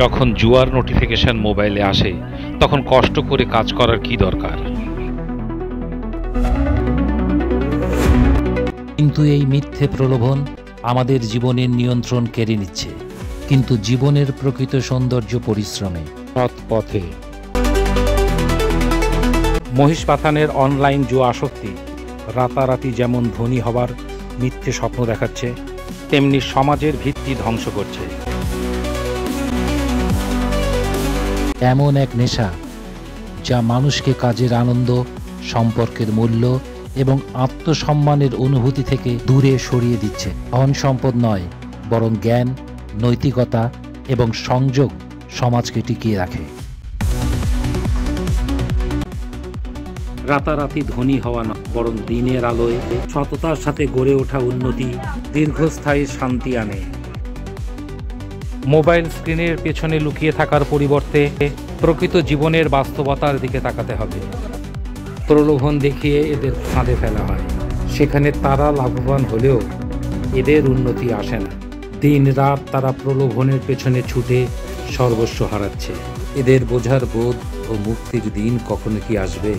যখন জুয়ার নোটিফিকেশন মোবাইলে আসে তখন কষ্ট করে কাজ করার কি দরকার? কিন্তু এই মিথ্যে প্রলোভন আমাদের জীবনের নিয়ন্ত্রণ কেড়ে নিচ্ছে। কিন্তু জীবনের প্রকৃত সৌন্দর্য পরিশ্রমে, সৎ পথে। মহিষ পাথানের অনলাইন জুয়া আসক্তি রাতারাতি যেমন ধনী হবার মিথ্যে স্বপ্ন দেখাচ্ছে, তেমনি সমাজের ভিত্তি ধ্বংস করছে। এমন এক নেশা যা মানুষকে কাজের আনন্দ, সম্পর্কের মূল্য এবং আত্মসম্মানের অনুভূতি থেকে দূরে সরিয়ে দিচ্ছে। ধন সম্পদ নয়, বরং জ্ঞান, নৈতিকতা এবং সংযোগ সমাজকে টিকিয়ে রাখে। রাতারাতি ধনী হওয়া নয়, বরং দিনের আলোয় সততার সাথে গড়ে ওঠা উন্নতি দীর্ঘস্থায়ী শান্তি আনে। মোবাইল স্ক্রিনের পেছনে লুকিয়ে থাকার পরিবর্তে প্রকৃত জীবনের বাস্তবতার দিকে তাকাতে হবে। প্রলোভন দেখিয়ে এদের ফাঁদে ফেলা হয়, সেখানে তারা লাভবান হলেও এদের উন্নতি আসে না। দিন রাত তারা প্রলোভনের পেছনে ছুটে সর্বস্ব হারাচ্ছে। এদের বোঝার বোধ ও মুক্তির দিন কখনো কি আসবে?